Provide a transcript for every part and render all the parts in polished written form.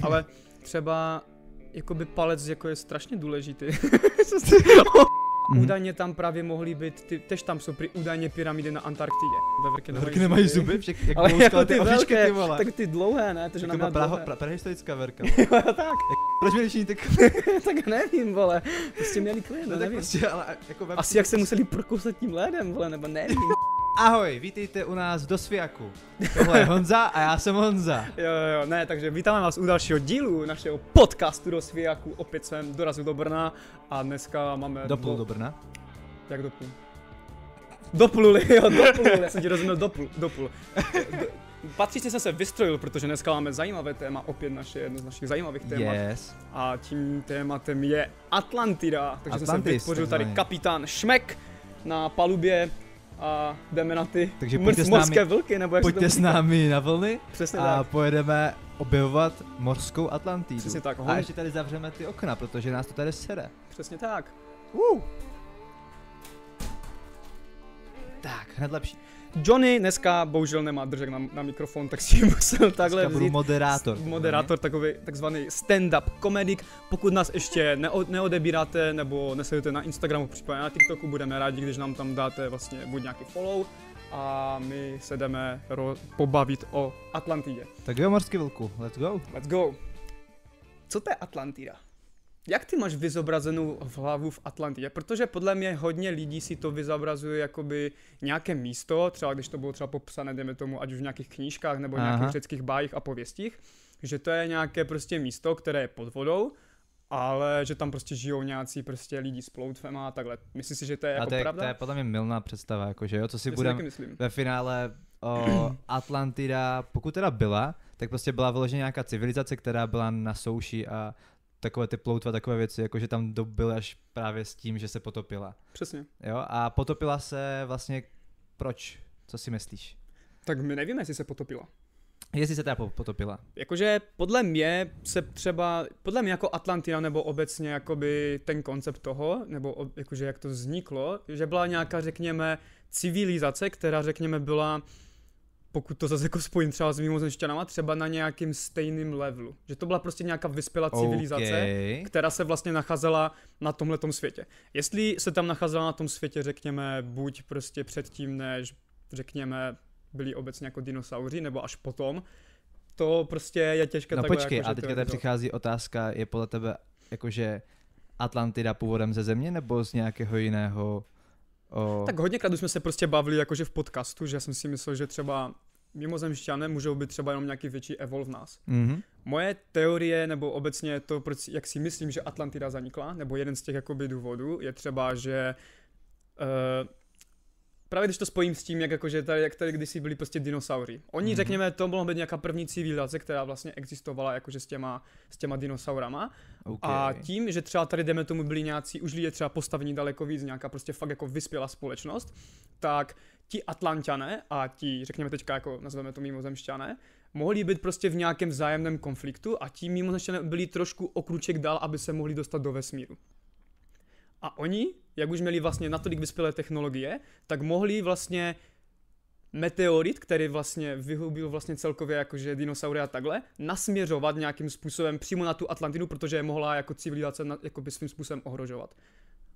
Ale třeba jakoby palec jako je strašně důležitý. Údajně tam právě mohly být, tež tam jsou údajně pyramidy na Antarktidě. Veverky nemají zuby? Jak ale jako ty oříšky, velké, ty vole. tak ty dlouhé, ne? To, že Jako nám prehistorická verka. Jo, tak. Proč mi liší tak? Tak nevím, vole. Prostě měli klid, No tak nevím. prostě, ale jako Asi jak se museli prokousat tím ledem, vole, nebo nevím. Ahoj, vítejte u nás do Svijaku. Tohle je Honza a já jsem Honza. Jo, ne, takže vítáme vás u dalšího dílu našeho podcastu do Svijaku. Opět jsem dorazil do Brna a dneska máme... Doplul do Brna? Jak doplul? Doplul, já jsem ti rozuměl dopul. Patřičně jsem se vystrojil, protože dneska máme zajímavé téma, opět jedno z našich zajímavých témat. Yes. A tím tématem je Atlantida, takže jsem se vytvořil tady takzvaný kapitán Šmek na palubě a jdeme na ty takže morské vlky, nebo jak pojďte se s námi na vlny. Přesně a tak. pojedeme objevovat mořskou Atlantidu. Přesně tak. A ještě tady zavřeme ty okna, protože nás to tady sere. Přesně tak. Tak, hned lepší. Johnny dneska bohužel nemá držek na mikrofon, tak si musel takhle Dneska budu vzít. moderátor. Moderátor, takový takzvaný stand-up komedik. Pokud nás ještě neodebíráte nebo nesledujete na Instagramu, případně na TikToku, budeme rádi, když nám tam dáte vlastně buď nějaký follow a my se jdeme pobavit o Atlantidě. Tak jo, mořský vlku, let's go. Let's go. Co to je Atlantida? Jak ty máš vyzobrazenou v hlavu v Atlantidě? Protože podle mě hodně lidí si to vyzobrazuje jakoby nějaké místo, třeba když to bylo třeba popsané, dejme tomu, ať už v nějakých knížkách nebo nějakých řeckých bájích a pověstích, že to je nějaké prostě místo, které je pod vodou, ale že tam prostě žijou nějací prostě lidi s ploutvema a takhle. Myslíš si, že to je jako pravda? To je podle mě mylná představa, jakože jo, co si Já si budeme taky myslím. ve finále Atlantida, pokud teda byla, tak prostě byla vyloženě nějaká civilizace, která byla na souši a takové ty ploutva, takové věci, jakože tam dobyly až právě s tím, že se potopila. Přesně. Jo, a potopila se vlastně proč? Co si myslíš? Tak my nevíme, jestli se potopila. Jestli se teda potopila. Jakože podle mě jako Atlantida nebo obecně jakoby ten koncept toho, nebo jakože jak to vzniklo, že byla nějaká, řekněme, civilizace, která, řekněme, byla, pokud to zase jako spojím třeba s mimozemšťanama, třeba na nějakým stejným levelu. Že to byla prostě nějaká vyspělá civilizace, která se vlastně nacházela na tomhletom světě. Jestli se tam nacházela na tom světě, řekněme, buď prostě předtím, než, řekněme, byli obecně jako dinosauři, nebo až potom, to prostě je těžké no takhle. No počkej, jako, a teďka tady přichází otázka, je podle tebe jakože Atlantida původem ze země, nebo z nějakého jiného... Tak hodněkrát už jsme se prostě bavili jakože v podcastu, že jsem si myslel, že třeba mimozemšťané můžou být třeba jenom nějaký větší evol v nás. Mm-hmm. Moje teorie, nebo obecně to, jak si myslím, že Atlantida zanikla, nebo jeden z těch jakoby důvodů, je třeba, že právě když to spojím s tím, jak tady kdysi byli prostě dinosauři. Oni, řekněme, to mohla být nějaká první civilizace, která vlastně existovala jakože s těma dinosaurama. Okay. A tím, že třeba tady jdeme tomu byli nějací už lidé třeba postavení daleko víc, nějaká prostě fakt jako vyspělá společnost, tak ti Atlanťané a ti, řekněme teďka jako nazveme to mimozemšťané, mohli být prostě v nějakém vzájemném konfliktu a ti mimozemšťané byli trošku o kruček dál, aby se mohli dostat do vesmíru. A oni, jak už měli vlastně natolik vyspělé technologie, tak mohli vlastně meteorit, který vlastně vyhubil vlastně celkově jakože dinosaury a takhle, nasměřovat nějakým způsobem přímo na tu Atlantidu, protože je mohla jako civilizace jakoby svým způsobem ohrožovat.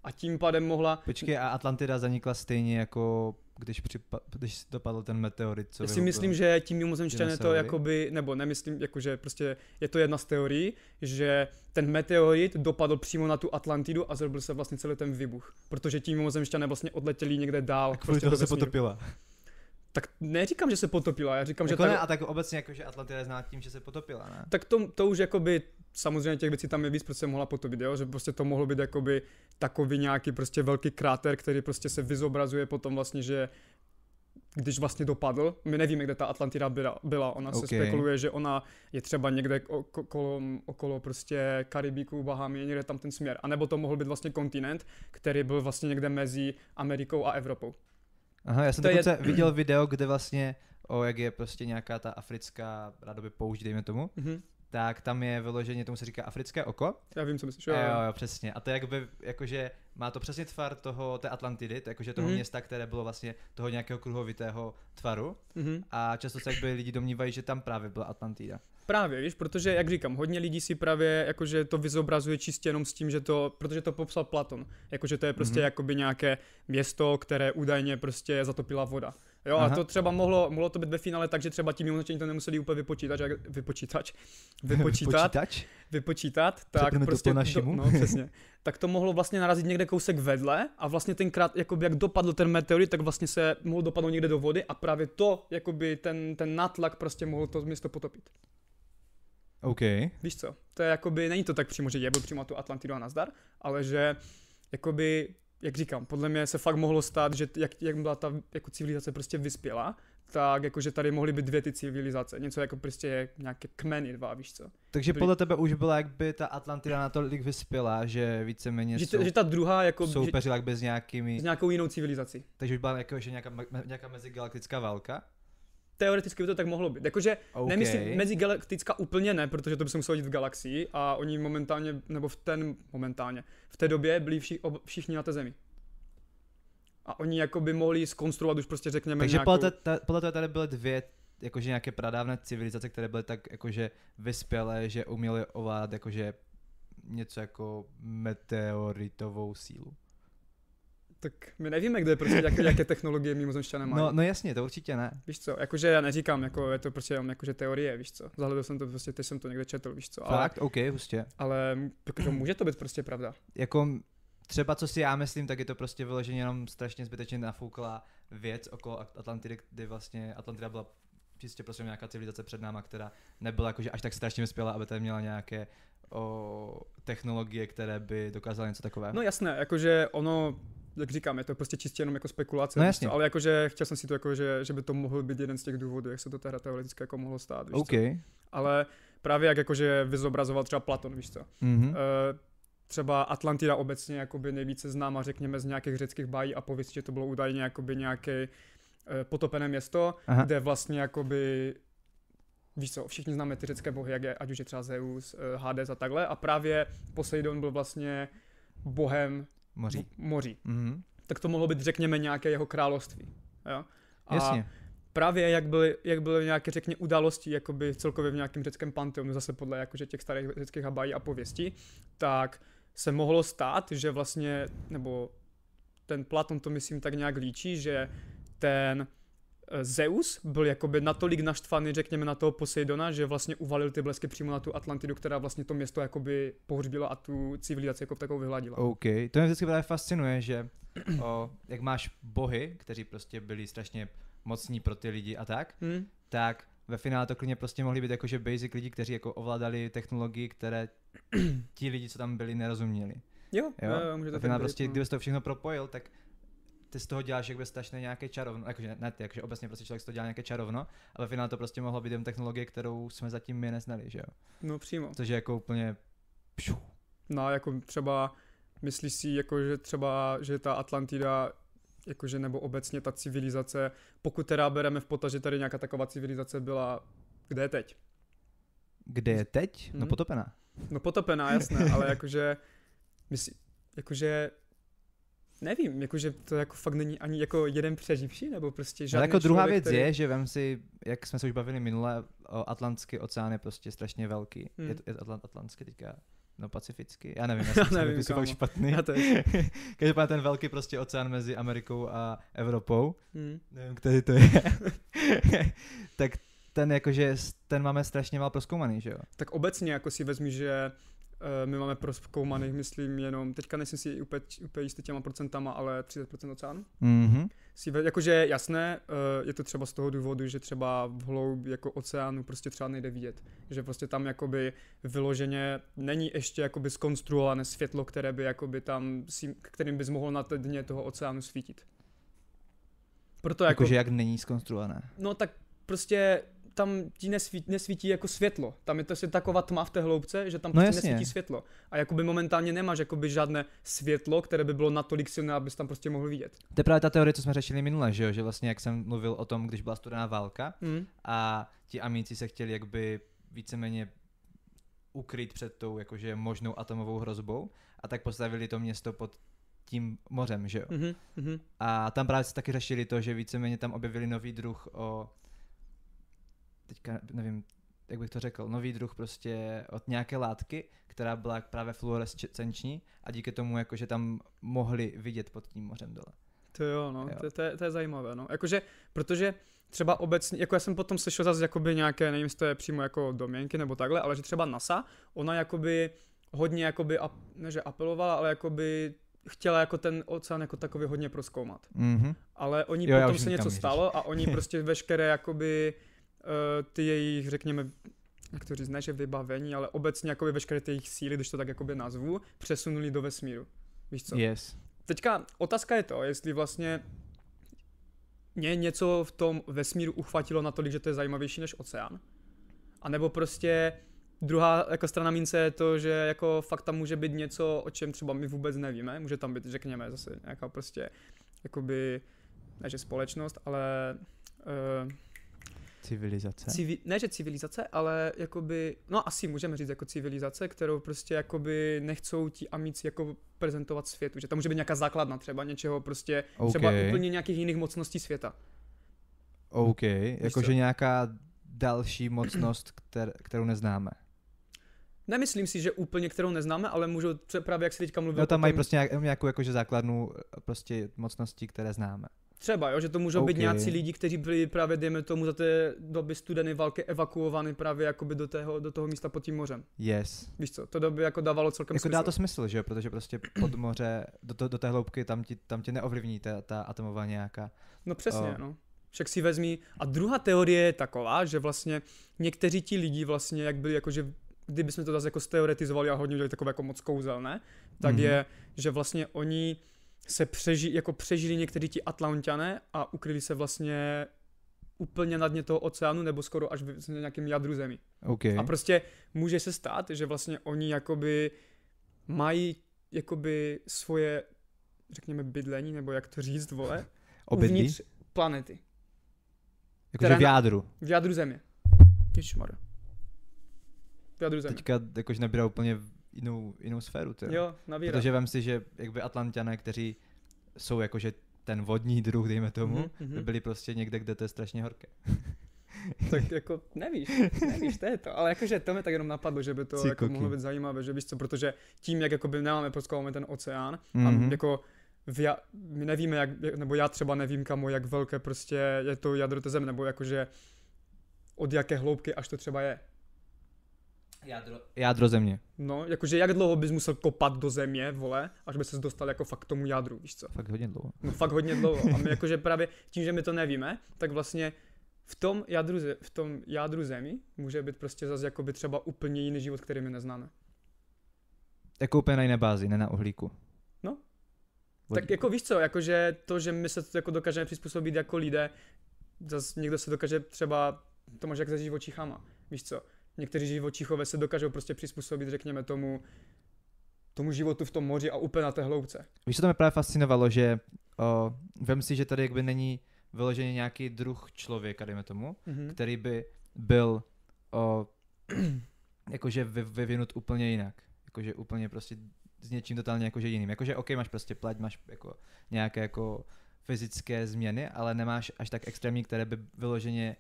A tím pádem mohla... Počkej, a Atlantida zanikla stejně jako když dopadl ten meteorit, co já si myslím, že tím mimozemšťané to jakoby, nebo nemyslím, jakože prostě je to jedna z teorií, že ten meteorit dopadl přímo na tu Atlantidu a zrobil se vlastně celý ten výbuch, protože tím mimozemšťané vlastně odletěli někde dál. A kvůli toho se potopila. Tak neříkám, že se potopila, já říkám, jako že... Ne, a tak obecně jako, že Atlantida je zná tím, že se potopila, ne? Tak to už jakoby, samozřejmě těch věcí tam je víc, protože se mohla potopit, jo? Že prostě to mohlo být jakoby takový nějaký prostě velký kráter, který prostě se vyzobrazuje potom vlastně, že když vlastně dopadl, my nevíme, kde ta Atlantida byla, ona se spekuluje, že ona je třeba někde okolo prostě Karibiku, Bahamy, někde tam ten směr, anebo to mohl být vlastně kontinent, který byl vlastně někde mezi Amerikou a Evropou. Aha, já jsem dokonce viděl video, kde vlastně, jak je prostě nějaká ta africká rádoby poušť, dejme tomu, tak tam je vyloženě, tomu se říká africké oko. Já vím, co myslíš. Jo, přesně. A to je jakože má to přesně tvar té Atlantidy, jakože toho města, které bylo vlastně toho nějakého kruhovitého tvaru. A často se jakby lidi domnívají, že tam právě byla Atlantida. Právě, víš, protože, jak říkám, hodně lidí si právě jakože to vyzobrazuje čistě jenom s tím, že protože to popsal Platon, jakože to je prostě jakoby nějaké město, které údajně prostě zatopila voda. Jo, a to třeba mohlo to být ve finále tak, že třeba tím označení to nemuseli úplně vypočítat, tak prostě no, přesně. Tak to mohlo vlastně narazit někde kousek vedle a vlastně tenkrát, jakoby jak dopadl ten meteorit, tak vlastně se mohl dopadnout někde do vody a právě to, jakoby ten nátlak prostě mohl to město potopit. OK. Víš co, to je jakoby, není to tak přímo, že jebil přímo tu Atlantidu a nazdar, ale že jakoby, jak říkám, podle mě se fakt mohlo stát, že jak byla ta jako civilizace prostě vyspělá, tak jakože tady mohly být dvě ty civilizace, něco jako prostě nějaké kmeny dva, víš co. Takže podle tebe už byla jakby ta Atlantida natolik vyspělá, že víceméně že ta druhá jako soupeřila jakby s nějakou jinou civilizací. Takže už byla jako, že nějaká mezigalaktická válka? Teoreticky by to tak mohlo být. Jakože nemyslím mezigalaktická úplně ne, protože to by se muselo dít v galaxii a oni v té době byli všichni na té zemi. A oni jako by mohli zkonstruovat už prostě řekněme takže nějakou... podle toho tady byly dvě jakože nějaké pradávné civilizace, které byly tak jakože vyspělé, že uměly ovládat jakože něco jako meteoritovou sílu. Tak my nevíme, kde prostě jaké technologie mimozemšťané mají. No jasně, to určitě ne. Víš co, jakože já neříkám, jako je to prostě jenom jakože teorie, víš co. Zahledal jsem to prostě, teď jsem to někde četl, víš co. Fakt, OK, hustě. Ale jako, může to být prostě pravda. Jako třeba co si já myslím, tak je to prostě vyloženě jenom strašně zbytečně nafouklá věc okolo Atlantidy, kdy vlastně Atlantida byla čistě prostě nějaká civilizace před náma, která nebyla jakože až tak strašně vyspělá, aby tady měla nějaké technologie, které by dokázaly něco takového. No jasné, jakože ono, jak říkám, je to prostě čistě jenom jako spekulace, no, jasně. Ale jakože chtěl jsem si to jako, že by to mohl být jeden z těch důvodů, jak se to teda teoreticky jako mohlo stát, víš okay. co? Ale právě jak jakože vyzobrazoval třeba Platon, víš co? Třeba Atlantida obecně jakoby nejvíce známa, řekněme, z nějakých řeckých bájí a pověstí, že to bylo údajně jakoby nějaké potopené město, kde vlastně jakoby, víš co, všichni známe ty řecké bohy, jak je, ať už je třeba Zeus, Hades a takhle, a právě Poseidon byl vlastně bohem moří. Tak to mohlo být, řekněme, nějaké jeho království. Jo? A jasně. Právě jak byly nějaké, řekněme, události jakoby celkově v nějakém řeckém panteonu, zase podle jakože těch starých řeckých bájí a pověstí, tak se mohlo stát, že vlastně, nebo ten Platon to myslím tak nějak líčí, že ten Zeus byl jakoby natolik naštvaný, řekněme, na toho Poseidona, že vlastně uvalil ty blesky přímo na tu Atlantidu, která vlastně to město jakoby pohřbila a tu civilizaci jako takovou vyhladila. OK, to mě vždycky právě fascinuje, že jak máš bohy, kteří prostě byli strašně mocní pro ty lidi a tak ve finále to klidně prostě mohli být jakože basic lidi, kteří jako ovládali technologii, které ti lidi, co tam byli, nerozuměli. Jo, může to finále prostě, kdyby to všechno propojil, tak ty z toho děláš jakby strašně nějaké čarovno, jakože ne ty, jakože obecně prostě člověk z toho dělá nějaké čarovno, ale ve finále to prostě mohlo být jen technologie, kterou jsme zatím my neznali, že jo? No přímo. Což je jako úplně No jako třeba, myslíš si jako, že třeba, že ta Atlantida jakože nebo obecně ta civilizace, pokud teda bereme v potaz, že tady nějaká taková civilizace byla, kde je teď? Kde je teď? No potopená. No potopená, jasné, ale jakože nevím, jakože to jako fakt není ani jako jeden přeživší, nebo prostě žádný jako druhá člověk, věc je, že vem si, jak jsme se už bavili minule, Atlantský oceán je prostě strašně velký. Je Atlantský teďka, no pacifický, já nevím, já nevím, jsem fakt špatný. Každopádně ten velký prostě oceán mezi Amerikou a Evropou, nevím, který to je, tak ten jakože, ten máme strašně málo prozkoumaný, že jo? Tak obecně jako si vezmi, že my máme prozkoumaných, myslím, jenom, teďka nejsem si úplně jistý těma procentama, ale 30% oceánu. Jakože jasné, je to třeba z toho důvodu, že třeba v hloubi jako oceánu prostě třeba nejde vidět. Že prostě tam jakoby vyloženě není ještě jakoby zkonstruované světlo, které by jakoby tam, kterým bys mohl na té dně toho oceánu svítit. Proto jakože jak není zkonstruované? No tak prostě tam ti nesvítí jako světlo. Tam je to asi taková tma v té hloubce, že tam prostě nesvítí světlo. A jakoby momentálně nemáš jakoby žádné světlo, které by bylo natolik silné, abys tam prostě mohl vidět. To je právě ta teorie, co jsme řešili minule, že jo? Že vlastně jak jsem mluvil o tom, když byla studená válka a ti amíci se chtěli jakby víceméně ukryt před tou jakože možnou atomovou hrozbou a tak postavili to město pod tím mořem, že jo. Mm-hmm. A tam právě se taky řešili to, že víceméně tam objevili nový druh teďka nevím, jak bych to řekl, nový druh prostě od nějaké látky, která byla právě fluorescenční a díky tomu jakože tam mohli vidět pod tím mořem dole. To jo, no, jo. To je zajímavé, no. Jakože, protože třeba obecně, jako já jsem potom slyšel zase jakoby nějaké, nevím, jestli to je přímo jako domněnky nebo takhle, ale že třeba NASA, ona jakoby hodně jakoby, ne že apelovala, ale jakoby chtěla jako ten oceán jako takový hodně prozkoumat. Mm-hmm. Ale oni potom se něco stalo a oni prostě veškeré jakoby ty jejich, řekněme, jak to říct, ne že vybavení, ale obecně jakoby veškeré ty jejich síly, když to tak jakoby nazvu, přesunuli do vesmíru. Víš co? Yes. Teďka otázka je to, jestli vlastně mě něco v tom vesmíru uchvatilo natolik, že to je zajímavější než oceán. A nebo prostě druhá jako strana mince je to, že jako fakt tam může být něco, o čem třeba my vůbec nevíme. Může tam být, řekněme, zase nějaká prostě jakoby, ne že společnost, ale civilizace. Ne že civilizace, ale jakoby, no asi můžeme říct jako civilizace, kterou prostě jakoby nechcou ti amici jako prezentovat světu. Že tam může být nějaká základna třeba něčeho prostě, třeba úplně nějakých jiných mocností světa. OK, jakože nějaká další mocnost, kterou neznáme. Nemyslím si, že úplně kterou neznáme, ale můžou právě, jak se teďka mluvil. No tam mají prostě nějakou jakože základnu prostě mocností, které známe. Třeba, jo, že to můžou být nějací lidi, kteří byli právě, dejme tomu, za té doby studené války evakuovány právě jakoby do toho místa pod tím mořem. Yes. Víš co, to by jako dávalo celkem smysl. Dá to smysl, že jo, protože prostě pod moře, do té hloubky tam tě neovlivní ta atomová nějaká. No přesně, no. Však si vezmi. A druhá teorie je taková, že vlastně někteří ti lidi vlastně, jak byli jakože, kdybychom to zase jako steoretizovali a hodně udělali takové jako moc kouzelné, tak je, že vlastně oni se přežili někteří ti Atlanťané a ukryli se vlastně úplně na dně toho oceánu nebo skoro až v nějakém jádru zemi. Okay. A prostě může se stát, že vlastně oni jakoby mají jakoby svoje, řekněme, bydlení, nebo jak to říct, vole, uvnitř planety. Jakože v jádru. V jádru země. Ježišmarja. V jádru země. Teďka jakože nabírá úplně jinou sféru. Jo, nabírá. Protože vem si, že jakby Atlanťané, kteří jsou jakože ten vodní druh, dejme tomu, byli prostě někde, kde to je strašně horké. Tak jako nevíš, to je to, ale jakože to mi tak jenom napadlo, že by to jako mohlo být zajímavé, že víš co, protože tím, jak jakoby nemáme prozkoumáme ten oceán a jako my nevíme, nebo já třeba nevím, kamo, jak velké prostě je to jádro té země, nebo jakože od jaké hloubky až to třeba je. Jádro země. No, jakože jak dlouho bys musel kopat do země, vole, až by ses dostal jako fakt k tomu jádru, víš co? Fakt hodně dlouho. No fakt hodně dlouho. A my jakože právě tím, že my to nevíme, tak vlastně v tom jádru zemi může být prostě zase jakoby třeba úplně jiný život, který my neznáme. Jako úplně na jiné bázi, ne na uhlíku. No. Vodíku. Tak jako víš co, jakože to, že my se to jako dokážeme přizpůsobit jako lidé, zase někdo se dokáže třeba, to máš jak se živočichama, víš co? Někteří živočichové se dokážou prostě přizpůsobit, řekněme, tomu životu v tom moři a úplně na té hloubce. Víš, co to mě právě fascinovalo, že vem si, že tady jakby není vyloženě nějaký druh člověka, dejme tomu, který by byl jakože vyvinut úplně jinak. Jakože úplně prostě s něčím totálně jakože jiným. Jakože OK, máš prostě pleť, máš jako nějaké jako fyzické změny, ale nemáš až tak extrémní, které by vyloženě.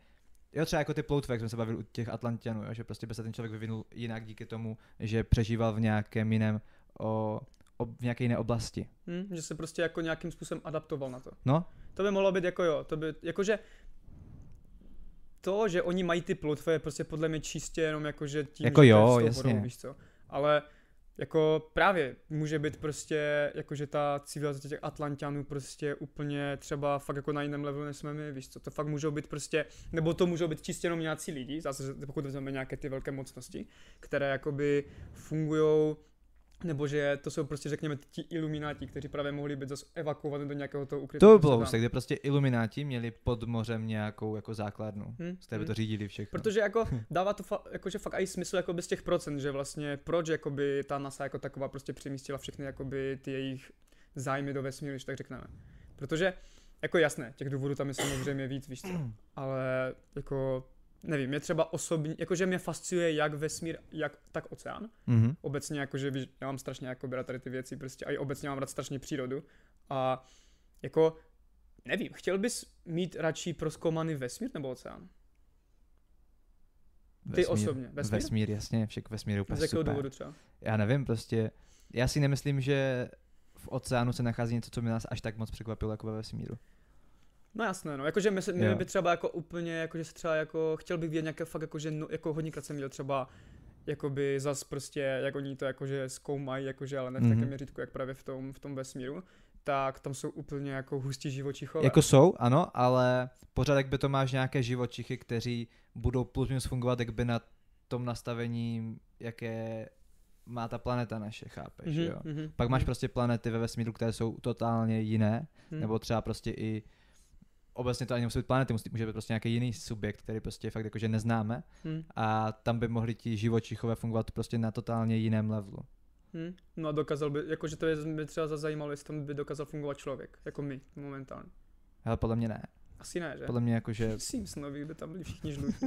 Jo, třeba jako ty ploutve, jak jsme se bavili u těch Atlanťanů, jo, že prostě by se ten člověk vyvinul jinak díky tomu, že přežíval v nějakém jiném, v nějaké jiné oblasti. Že se prostě jako nějakým způsobem adaptoval na to. No. To by mohlo být jako jo, to by, jakože to, že oni mají ty ploutve, je prostě podle mě čistě jenom jakože tím, jako že jo, to je s tou jasně. vodou, víš co. Ale jako právě může být prostě, jakože ta civilizace těch Atlanťanů prostě úplně třeba fakt jako na jiném levelu než jsme my, víš co, to fakt můžou být prostě, nebo to můžou být čistě jenom nějací lidi, zase pokud vezmeme nějaké ty velké mocnosti, které jakoby fungujou, nebo že to jsou prostě řekněme ti ilumináti, kteří právě mohli být zase evakuovaní do nějakého toho ukrytého. To by bylo úsek, kde prostě ilumináti měli pod mořem nějakou jako základnu, z té by to řídili všechno. Protože jako dává to jakože fakt i smysl jako bez těch procent, že vlastně proč jakoby ta NASA jako taková prostě přemístila všechny jakoby ty jejich zájmy do vesmíru, když tak řekneme. Protože jako jasné, těch důvodů tam je samozřejmě víc, víš co, ale jako nevím, mě třeba osobně, jakože mě fascinuje jak vesmír, tak oceán. Obecně jakože, víš, já mám strašně jako rád tady ty věci prostě a i obecně mám rád strašně přírodu a jako, nevím, chtěl bys mít radši prozkoumaný vesmír nebo oceán? Ty osobně, vesmír? Vesmír, jasně, však vesmír je úplně Z jakého super. důvodu třeba? Já nevím, prostě, já si nemyslím, že v oceánu se nachází něco, co by nás až tak moc překvapilo jako ve vesmíru. No jasné, no, jakože mě by třeba jako úplně, jakože se třeba jako, chtěl bych vidět nějaké fakt jakože, no, jako hodněkrát jsem viděl třeba, jakoby zas prostě, jak oni to jakože zkoumají, jakože, ale ne v takém měřítku, jak právě v tom vesmíru, tak tam jsou úplně jako hustí živočichové. Jako jsou, ano, ale pořád jakby to máš nějaké živočichy, kteří budou plus minus fungovat jakby na tom nastavení, jaké má ta planeta naše, chápeš, jo. Pak máš prostě planety ve vesmíru, které jsou totálně jiné, nebo třeba prostě i obecně to ani nemusí být planety, může být prostě nějaký jiný subjekt, který prostě fakt jakože neznáme a tam by mohli ti živočichové fungovat prostě na totálně jiném levelu. No a dokázal by, jakože to je by třeba zajímalo, jestli tam by dokázal fungovat člověk, jako my momentálně. Ale podle mě ne. Asi ne, že? Podle mě jakože... Simpsonovi by tam byli všichni žlutí.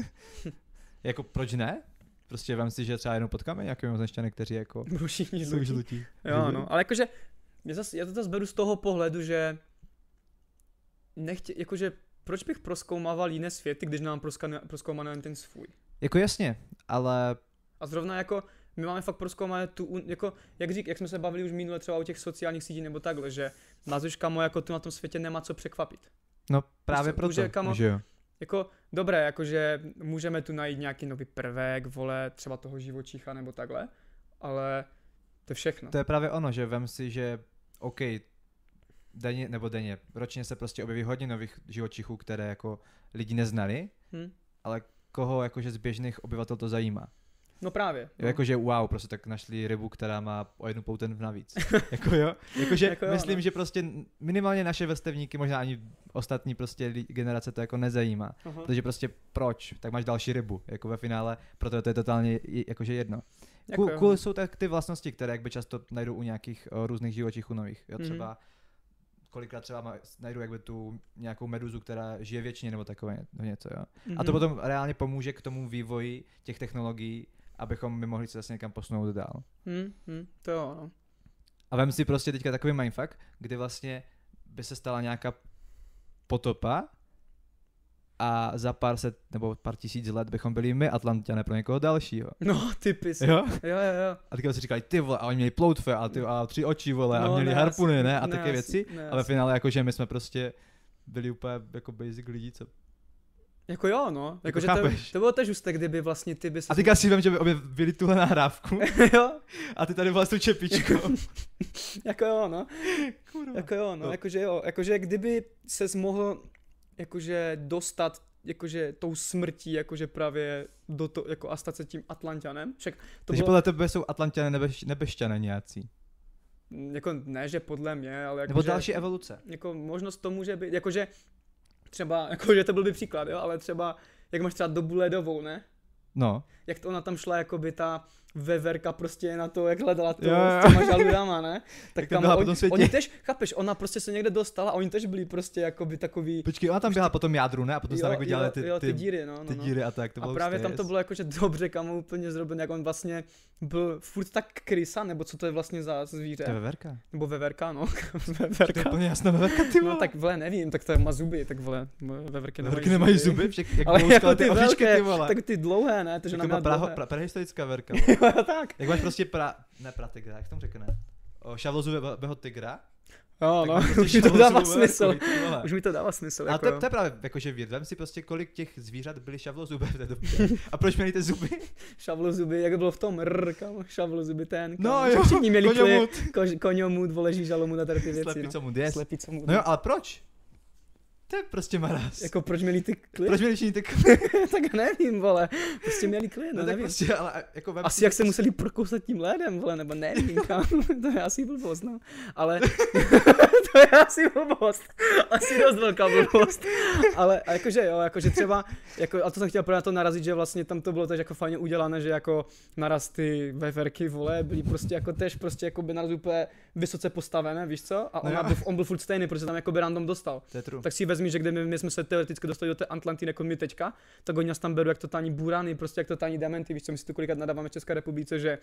Jako proč ne? Prostě vem si, že třeba jednou potkáme nějaké mimozemšťany, kteří jako všichni jsou žlutí. Jo, no, ale jakože já to zase beru z toho pohledu, že jakože proč bych prozkoumával jiné světy, když nám prozkoumaný jen ten svůj? Jako jasně, ale... A zrovna jako my máme fakt prozkoumané tu, jako, jak jsme se bavili už minule třeba o těch sociálních sítích nebo takhle, že nás už kamo jako tu na tom světě nemá co překvapit. No právě proto, že, kamo, že jo. Jako dobré, jakože můžeme tu najít nějaký nový prvek, vole, třeba toho živočicha nebo takhle, ale to je všechno. To je právě ono, že vem si, že OK, denně, ročně se prostě objeví hodně nových živočichů, které jako lidi neznali, ale koho jakože z běžných obyvatel to zajímá. No právě. Jo, jakože wow, prostě tak našli rybu, která má o 1 poutev navíc. Jako jo, jakože jako myslím, no. Že prostě minimálně naše vrstevníky, možná ani ostatní prostě generace to jako nezajímá. Protože prostě proč? Tak máš další rybu, jako ve finále, proto to je totálně jakože jedno. Cool jsou tak ty vlastnosti, které jakby často najdou u nějakých různých živočichů nových. Jo, třeba kolikrát třeba najdu jakby tu nějakou meduzu, která žije věčně nebo takové něco, jo. A to potom reálně pomůže k tomu vývoji těch technologií, abychom my mohli se zase někam posunout dál. To jo, no. A vem si prostě teďka takový mindfuck, kdy vlastně by se stala nějaká potopa a za pár tisíc let bychom byli my Atlanťané pro někoho dalšího. No, typicky. Jo? Jo. A teďka si říkali, ty vole, a oni měli ploutve a 3 oči, vole, a měli harpuny, ne? A také věci. A ve finále jakože my jsme prostě byli úplně jako basic lidi, co... Jako jo, no. Jako to bylo tež ústek, kdyby vlastně ty bys... A teďka si vím, že by objevili tuhle nahrávku. Jo. A ty tady vlastně čepičku. Jako jo, no. Kurva. Jako jo, no. Jakože jo. Jakože kdyby ses mohl jakože dostat jakože tou smrtí, jakože právě do to, jako a stát se tím Atlanťanem. Však to takže podle tebe jsou Atlanťané nebešťané nějací. Jako ne, že podle mě, ale jako nebo další evoluce. Jako možnost to může být, jakože třeba, jakože to byl by příklad, jo, ale třeba, jak máš třeba dobu ledovou, ne? No. Jak to ona tam šla, jakoby ta veverka prostě na to, jak hledala to s těma žaludama, ne? Tak tam oni tež, chápeš, ona prostě se někde dostala a oni tež byli prostě jakoby takový... Počkej, ona tam byla po tom jádru, ne? A potom se tam jako dělali ty díry, no. Ty díry a tak, to bylo. A právě tam to bylo jakože dobře, kamo, úplně zroben, jak on vlastně byl furt tak krysa, nebo co to je vlastně za zvíře? To je veverka. Nebo veverka, no. Veverka. To je úplně jasná veverka, ty vole. No tak vole, nevím, tak to má zuby, tak vole, veverky nemají zuby, však ale jako ty oříšky, ty vole. Tak ty dlouhé, ne? To, že nám prehistorická verka. Tak. Jak máš prostě pratigra, jak tomu řekne? Šavlozubého tygra? Jo, no, prostě už mi to dává smysl. Už mi to dává smysl. A to je právě jakože vím si prostě, kolik těch zvířat byly šavlozubé v té době. A proč měli ty zuby? Šavlozuby, jak bylo v tom kamo, šavlozuby ten. No jo, všichni měli koňomut, vole, žížalomut a tady ty věci. Slepicomut, yes. Slepicomut. No jo, ale proč? To je prostě maraz. Jako proč měli ty klid? Proč měli všichni ty klid? Tak nevím, vole. Prostě měli klid, no nevím. Prostě, ale jako asi jak se museli prokousat tím ledem, vole, nebo nevím, kam. To je asi blbost, no. Ale To je asi blbost. Asi dost velká blbost. Ale a jakože jo, jakože třeba, jako, a to jsem chtěl právě na to narazit, že vlastně tam to bylo tež jako fajně udělané, že jako naraz ty veverky, vole, byly prostě jako tež prostě jako by naraz úplně vysoce postavené, víš co? A on byl furt stejný, protože tam jako by random dostal. Tak si vezmi, že kdyby my jsme se teoreticky dostali do té Atlantidy jako my teďka, tak oni nás tam berou jak totální burany, prostě jak totální dementy, víš co, my si to kolikrát nadáváme v České republice, že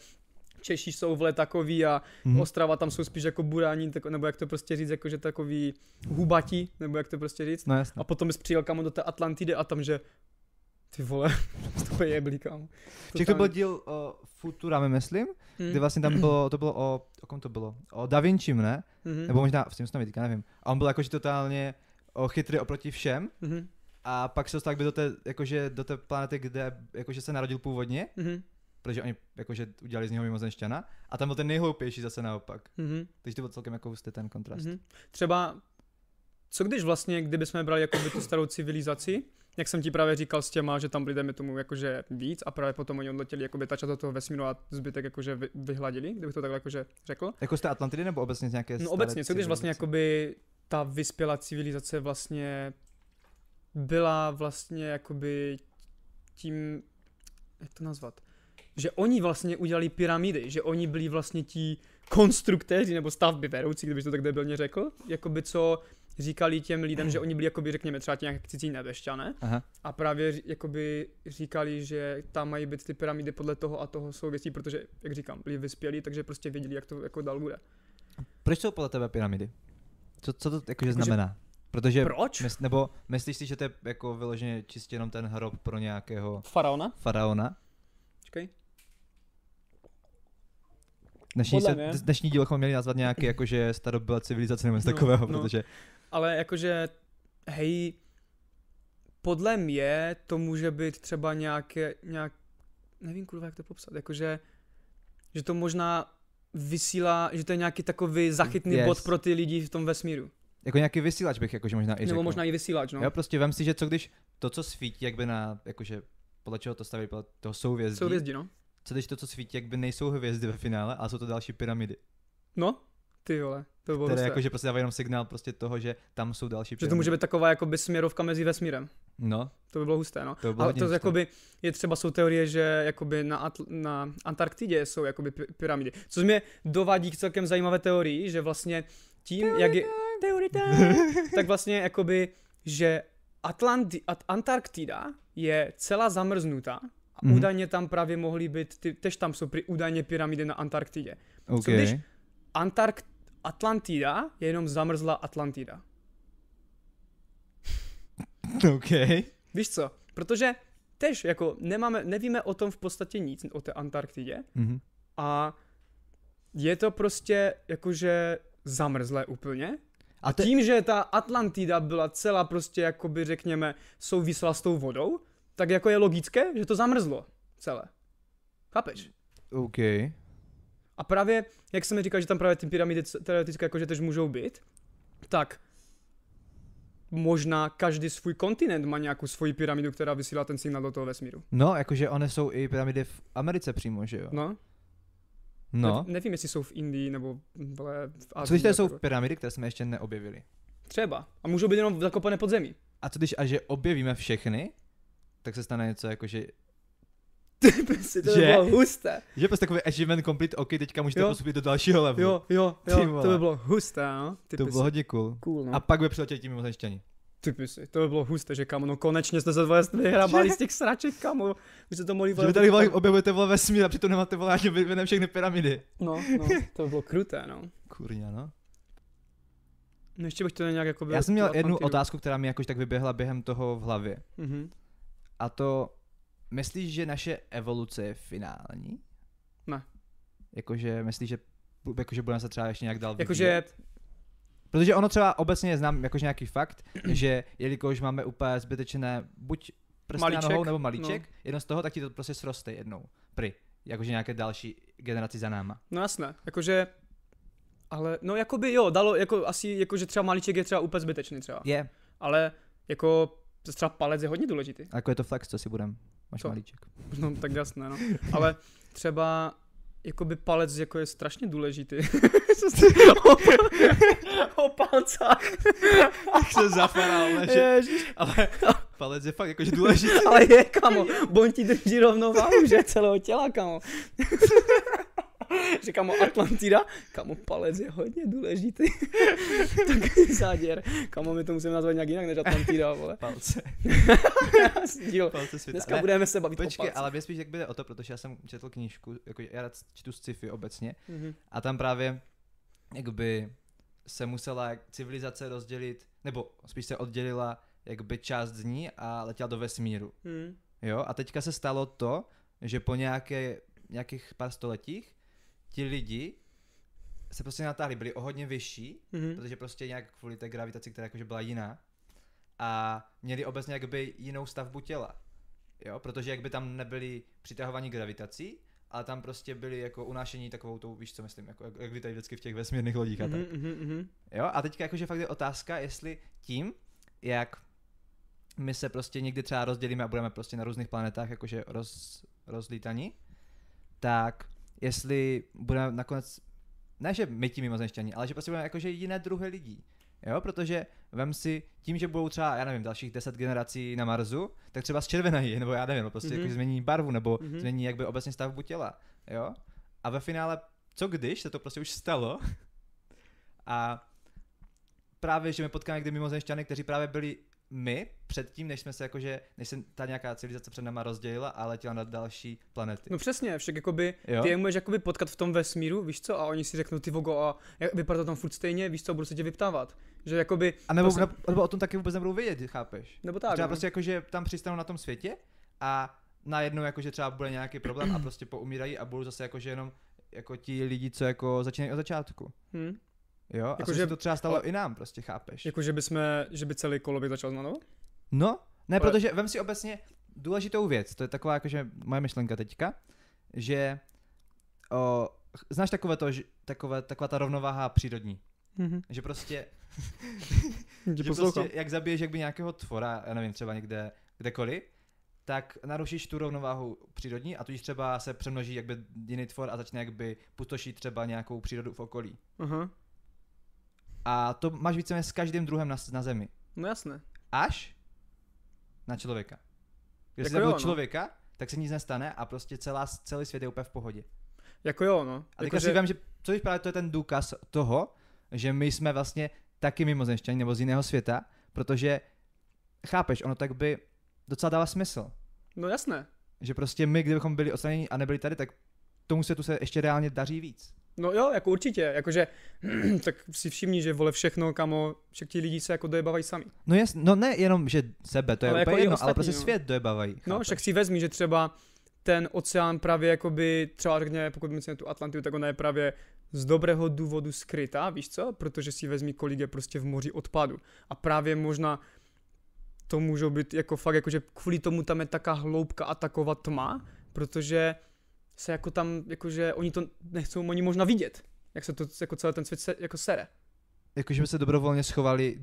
Češi jsou vle takový a Ostrava tam jsou spíš jako burání, nebo jak to prostě říct, jakože takový hubatí, nebo jak to prostě říct. No, jasně. A potom bys přijel kamo do té Atlantidy a tam, že ty vole, to je jeblí, kámo. To byl díl o Futurami, myslím, kde vlastně tam bylo, to bylo o kom to bylo? O Da Vincim, ne? Nebo možná v tím teďka nevím. A on byl jakože totálně chytrý oproti všem. A pak se dostal do té planety, kde jakože se narodil původně. Protože oni jakože udělali z něho mimozemšťana a tam byl ten nejhloupější zase naopak. Takže to byl celkem jako hustý ten kontrast. Třeba, co když vlastně, kdybychom brali jakoby tu starou civilizaci, jak jsem ti právě říkal s těma, že tam byli dejme tomu jakože víc a právě potom oni odletěli jakoby ta část do toho vesmíru a zbytek jakože vyhladili, kdybych to takhle jakože řekl. Jako z té Atlantidy nebo obecně z nějaké No obecně, co když vlastně jakoby ta vyspělá civilizace vlastně byla vlastně jakoby tím, jak to nazvat? Že oni vlastně udělali pyramidy, že oni byli vlastně ti konstruktéři nebo stavby vedoucí, kdybych to tak debilně řekl, jakoby co říkali těm lidem, že oni byli jakoby řekněme třeba ti nějaké cizí nebešťané a právě jakoby říkali, že tam mají být ty pyramidy podle toho a toho jsou věcí, protože jak říkám, byli vyspělí, takže prostě věděli, jak to jako dál bude. Proč jsou podle tebe pyramidy? Co to jakože znamená? Protože proč? Nebo myslíš si, že to je jako vyloženě čistě jenom ten hrob pro nějakého faraona? Počkej. Dnešní díl bychom měli nazvat nějaký jakože starobylá civilizace nebo něco takového, protože... Ale jakože, hej, podle mě to může být třeba nějak, nevím kurva jak to popsat, jakože, že to možná vysílá, že to je nějaký takový zachytný bod pro ty lidi v tom vesmíru. Jako nějaký vysílač bych jakože možná i řekl. Nebo možná i vysílač, no. Jo, prostě vem si, že co když to, co svítí, jakby na, jakože, podle čeho to staví, podle toho souhvězdí, no. Co když to, co svítí, jakby nejsou hvězdy ve finále, ale jsou to další pyramidy. No, ty vole, to by bylo které jakože prostě dávají jenom signál prostě toho, že tam jsou další pyramidy. Že to může být taková jakoby směrovka mezi vesmírem. No. To by bylo husté, no. To by bylo ale to jakoby, je třeba jsou teorie, že jakoby na Antarktidě jsou jakoby pyramidy. Což mě dovádí k celkem zajímavé teorii, že vlastně tím, jak je... tak vlastně jakoby, že Antarktida je celá zamrznutá a údajně tam právě mohly být, tež tam jsou údajně pyramidy na Antarktidě. Okay. Co když Atlantida je jenom zamrzlá Atlantida. OK. Víš co? Protože tež jako nevíme o tom v podstatě nic, o té Antarktidě. A je to prostě jakože zamrzlé úplně. A tím, že ta Atlantida byla celá prostě jakoby řekněme souvisela s tou vodou, tak jako je logické, že to zamrzlo celé. Chápeš? OK. A právě, jak jsem říkal, že tam právě ty pyramidy teoreticky jakože tež můžou být, tak možná každý svůj kontinent má nějakou svoji pyramidu, která vysílá ten signál do toho vesmíru. No, jakože one jsou i pyramidy v Americe přímo, že jo? No. Nevím, jestli jsou v Indii nebo v Asii. Co když to jsou pyramidy, které jsme ještě neobjevili? Třeba. A můžou být jenom zakopané pod zemí. A co když že objevíme všechny, tak se stane něco jako, že... to by bylo husté. Že prostě takový achievement complete, ok, teďka můžete postupit do dalšího levelu. Jo, to by bylo husté, no. To by bylo hodně cool. No. A pak by přiletěli ti mimozemšťani. To by bylo husté, že kamo, no konečně jste se vyhrabali z těch sraček, kamo. Vy jste to mohli... Že vy tady objevujete vole vesmír a přitom nemáte vole ani vyviné všechny pyramidy. No, to by bylo kruté, no. Kurňa, no. No ještě bych to nějak jako... Já jsem měl jednu otázku, která mi jakož tak vyběhla během toho v hlavě. A to... Myslíš, že naše evoluce je finální? Ne. Jakože myslíš, že budeme se třeba ještě nějak dál vyvíjet? Jakože... Protože ono třeba obecně znám jakože nějaký fakt, že jelikož máme úplně zbytečné buď prsty na nohou nebo malíček, jedno z toho, tak ti to prostě sroste jednou. Jakože nějaké další generaci za náma. No jasné, jakože... Ale, no jakoby jo, dalo, jako asi, jakože třeba malíček je třeba úplně zbytečný třeba. Je. Ale, jako, třeba palec je hodně důležitý. A jako je to flex, co si budem? Máš malíček. No tak jasné, no. Ale třeba, jakoby palec jako je strašně důležitý. O palcách. Se zafaral, že? Ale palec je fakt jakože důležitý. Ale je, kamo, on ti drží rovnováhu, že celého těla, kamo. Že kamo Atlantida, kamo palec je hodně důležitý. Takový záděr. Kamo, my to musíme nazvat nějak jinak než Atlantida, vole. Palce. Palce světa. Dneska budeme se bavit o palce. Ale mě spíš jak bude o to, protože já jsem četl knížku, jako já rád čtu sci-fi obecně, a tam právě jakby se musela civilizace rozdělit, nebo spíš se oddělila jakby část z ní a letěla do vesmíru. Jo, a teďka se stalo to, že po nějakých pár stoletích ti lidi se prostě natáhli, byli o hodně vyšší, protože prostě nějak kvůli té gravitaci, která jakože byla jiná, a měli obecně jakoby jinou stavbu těla. Jo, protože jakby tam nebyli přitahovaní gravitací, ale tam prostě byli jako unášení takovou tou, víš co myslím, jako jak víte vždycky v těch vesmírných lodích a tak. Jo, a teďka jakože fakt je otázka, jestli tím, jak my se prostě někdy třeba rozdělíme a budeme prostě na různých planetách jakože rozlítaní, tak jestli budeme nakonec, ne že my ti mimozemšťaní, ale že prostě budeme jakože jiné druhy lidí. Jo, protože vem si tím, že budou třeba, já nevím, dalších 10 generací na Marsu, tak třeba zčervenají, nebo já nevím, prostě jako změní barvu, nebo změní jakby obecně stavbu těla, jo. A ve finále, co když se to prostě už stalo a právě, že my potkáme někdy mimozemšťany, kteří právě byli my předtím, než se ta nějaká civilizace před náma rozdělila a letěla na další planety. No přesně, však jakoby, ty je můžeš jakoby potkat v tom vesmíru, víš co, a oni si řeknou ty vogo a vypadá to tam furt stejně, víš co, budu se tě vyptávat. Že jakoby... A nebo o tom taky vůbec nebudou vědět, chápeš? Nebo tak, třeba prostě jakože tam přistanou na tom světě a najednou jakože třeba bude nějaký problém a prostě poumírají a budou zase jakože jenom jako ti lidi, co jako začínají od začátku. Jo, a se to třeba stalo i nám, prostě chápeš. Jako, že by celý koloběh začal znanovo? No, ne, protože vem si obecně důležitou věc, to je taková jakože moje myšlenka teďka, že znáš taková ta rovnováha přírodní, že prostě, že prostě jak zabiješ jakby nějakého tvora, já nevím, třeba někde, kdekoliv, tak narušíš tu rovnováhu přírodní a tudíž třeba se přemnoží jakby jiný tvor a začne jakby pustošit třeba nějakou přírodu v okolí. A to máš víceméně s každým druhem na zemi. No jasné. Až na člověka. Když se zabil člověka, tak se nic nestane a prostě celý svět je úplně v pohodě. Jako jo, no. A teďka si vím, že co když právě to je ten důkaz toho, že my jsme vlastně taky mimozemšťané nebo z jiného světa, protože chápeš, ono tak by docela dává smysl. No jasné. Že prostě my, kdybychom byli odstraněni a nebyli tady, tak tomu světu se ještě reálně daří víc. No jo, jako určitě, jakože, tak si všimni, že vole všechno, kamo, však ti lidi se jako dojebávají sami. No jasně, no ne jenom, že sebe, to je ale úplně jako jedno, ostatní, ale prostě no. svět dojebávají. No, chápeš? však si vezmi, že třeba ten oceán právě jakoby, třeba řekněme, pokud myslíme tu Atlantidu, tak ona je právě z dobrého důvodu skrytá, víš co? Protože si vezmi, kolik je prostě v moři odpadu. A právě možná to můžou být jako fakt, jakože kvůli tomu tam je taká hloubka a taková tma, protože se jako tam, jakože oni to nechcou oni možná vidět. Jak se to jako celý ten svět jako sere. Jakože by se dobrovolně schovali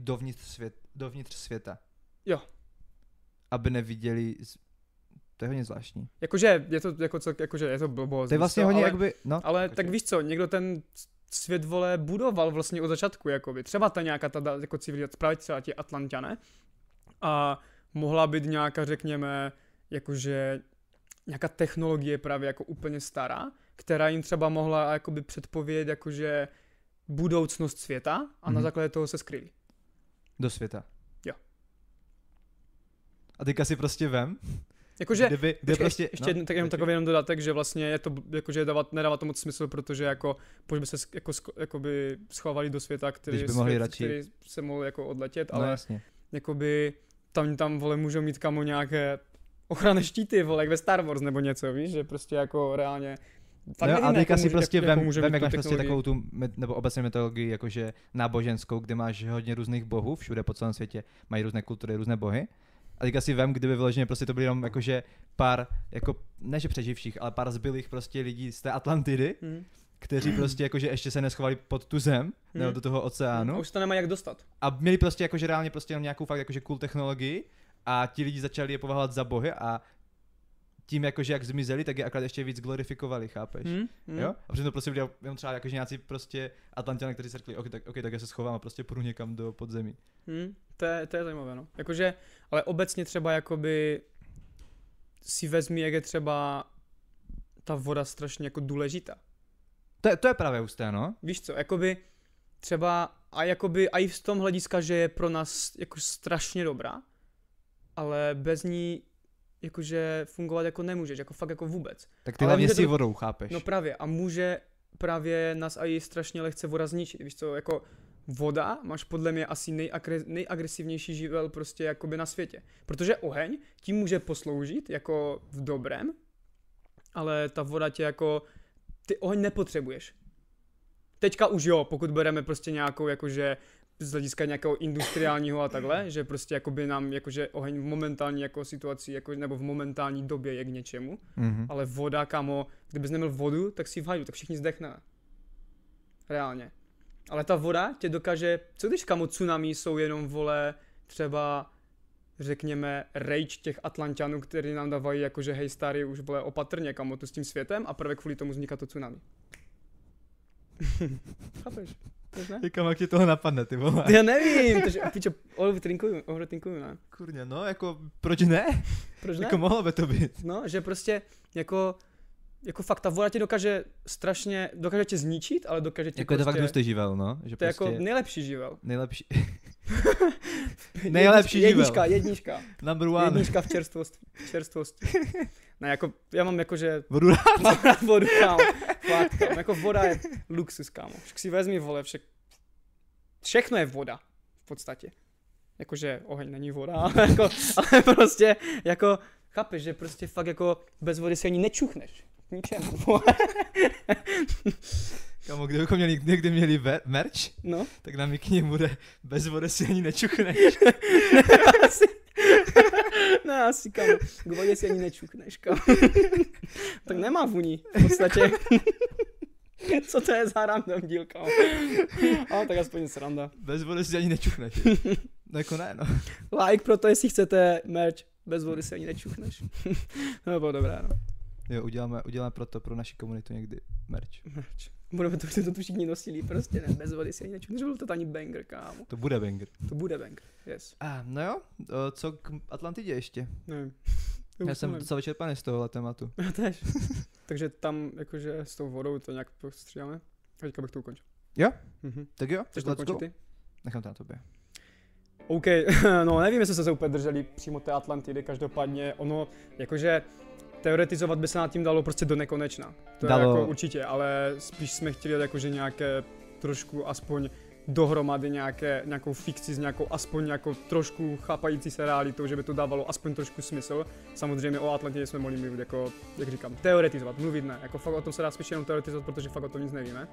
dovnitř světa. Jo. Aby neviděli, to je hodně zvláštní. Jakože je to jakože je to blbost. To je vlastně hodně jakby, no. Ale tak víš co, někdo ten svět vole budoval vlastně od začátku, jakoby. Třeba ta nějaká ta jako civilizace, právě třeba ti Atlanťané. A mohla být nějaká, řekněme, jakože nějaká technologie právě jako úplně stará, která jim třeba mohla jakoby předpovědět jakože budoucnost světa a na základě toho se skryli. Do světa. Jo. A teďka si prostě vem. Jakože, prostě, ještě jenom takový jenom dodatek, že vlastně je to, jakože nedává to moc smysl, protože jako, proč by se jakoby schovali do světa, který se mohl jako odletět, no, ale jasně. Jakoby tam vole můžou mít kamo nějaké ochranné štíty, vole, jak ve Star Wars nebo něco, víš, že prostě jako reálně fakt no, ale teďka si prostě vem jak máš prostě takovou tu, nebo obecně mytologii jakože náboženskou, kde máš hodně různých bohů, všude po celém světě mají různé kultury, různé bohy. A teďka si vem, kdyby vyloženě prostě to byly jenom jakože pár, jako, ne že přeživších, ale pár zbylých prostě lidí z té Atlantidy, kteří prostě jakože ještě se neschovali pod tu zem, nebo do toho oceánu. A už to nemají jak dostat. A měli prostě jakože reálně prostě jenom nějakou fakt jakože cool technologii a ti lidi začali je považovat za bohy a tím jakože jak zmizeli, tak je akorát ještě víc glorifikovali, chápeš? Jo? A přitom to prostě byli jenom třeba jakože nějací prostě Atlanťané, kteří si řekli, OK, tak já se schovám a prostě půjdu někam do podzemí. To je zajímavé, no. Jakože, ale obecně třeba jakoby si vezmi, jak je třeba ta voda strašně jako důležitá. To je právě husté, no. Víš co, jakoby třeba a i v tom hlediska, že je pro nás jako strašně dobrá, ale bez ní jakože fungovat jako nemůžeš, jako fakt jako vůbec. Tak ty hlavně si vodou, chápeš? No právě, a může právě nás i strašně lehce voda zničit, víš co, jako voda máš podle mě asi nejagresivnější živel prostě jakoby na světě, protože oheň tím může posloužit jako v dobrém, ale ta voda tě jako, ty oheň nepotřebuješ. Teďka už jo, pokud bereme prostě nějakou jakože z hlediska nějakého industriálního a takhle, že prostě jakoby nám jakože oheň v momentální jako situaci, jako, nebo v momentální době je k něčemu, ale voda, kamo, kdybys neměl vodu, tak si v hajdu, tak všichni zdechne. Reálně. Ale ta voda tě dokáže, co když kamo tsunami jsou jenom vole třeba řekněme rage těch Atlanťanů, kteří nám dávají jakože hej starý už vole opatrně kamo tu s tím světem a právě kvůli tomu vzniká to tsunami. Chápeš? Jakam, jak ti toho napadne, ty vole? Já nevím, takže pičo, overthinkuju, ne? Kurně, no, jako, proč ne? Proč ne? Jako mohlo by to být. No, že prostě, jako fakt, ta voda tě dokáže tě zničit, ale dokáže tě jako prostě... je to fakt hustý živel, no. Že to je prostě... jako nejlepší živel. Nejlepší živel. Jednička. Number one. Jednička v čerstvosti. Ne, jako, já mám jakože... Vodu rád. Mám rád vodu, kámo. Fakt, kámo. Jako voda je luxus, kámo. Však si vezmi, vole, všechno je voda. V podstatě. Jakože oheň není voda, ale prostě, jako, chápeš, že prostě fakt jako bez vody si ani nečuchneš. Ničemu. Kamo, kdybychom někdy měli merch, no? Tak nám k ním bude bez vody si ani nečuchneš. asi kamo, k vodě si ani nečuchneš, kamo. Tak nemá vůni, v podstatě. Co to je za random díl, kamo. Ale tak aspoň sranda. Bez vody si ani nečuchneš. No jako ne, no. Like pro to, jestli chcete merch, bez vody si ani nečuchneš. No bylo dobré, no. Jo, uděláme pro naši komunitu někdy merch. Budeme to všichni nosili, prostě ne, bez vody si ani nečuchneš, byl to ani banger, kámo. To bude banger, Yes. No jo, co k Atlantidě ještě? Nevím. Já jsem docela vyčerpaný z tohohle tématu. Já tež. Takže tam jakože s tou vodou to nějak postřídáme. A teďka bych to ukončil. Jo? Tak jo, chceš to ukončit ty? Nechám to na tobě. OK, no nevím, jestli se úplně drželi přímo té Atlantidy, každopádně ono, jakože teoretizovat by se nad tím dalo prostě do nekonečna. To je jako určitě, ale spíš jsme chtěli jakože nějaké trošku aspoň dohromady nějakou fikci s nějakou aspoň nějakou trošku chápající se realitou, že by to dávalo aspoň trošku smysl. Samozřejmě o Atlantidě jsme mohli mluvit jako, jak říkám, teoretizovat, mluvit ne, jako fakt o tom se dá spíš jenom teoretizovat, protože fakt o tom nic nevíme.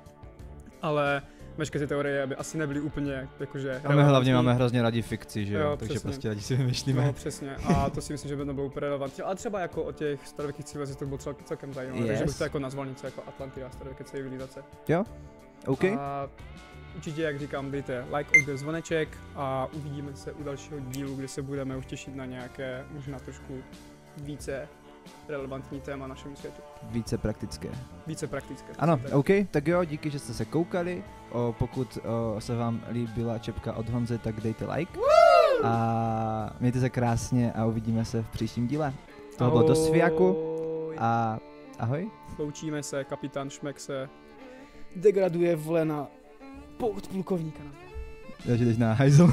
Ale veškeré ty teorie by asi nebyly úplně jakože... A my hlavně máme hrozně rádi fikci, že jo? Takže přesně. prostě rádi si vymýšlíme. No přesně, a to si myslím, že by to bylo úplně relevantní, ale třeba jako o těch starověkých civilizacích to bylo celkem zajímavé, takže bych to jako nazval něco jako Atlantida, starověké civilizace. Jo, OK. A určitě, jak říkám, dejte like, odběr, zvoneček a uvidíme se u dalšího dílu, kde se budeme už těšit na nějaké, možná trošku více relevantní téma našemu světu. Více praktické. Ano, OK, tak jo, díky, že jste se koukali. Pokud se vám líbila čepka od Honzy, tak dejte like. A mějte se krásně a uvidíme se v příštím díle. To bylo dost sviaku a ahoj. Loučíme se, kapitán Šmek se degraduje vole na pout plukovníka. Takže teď na hajzl.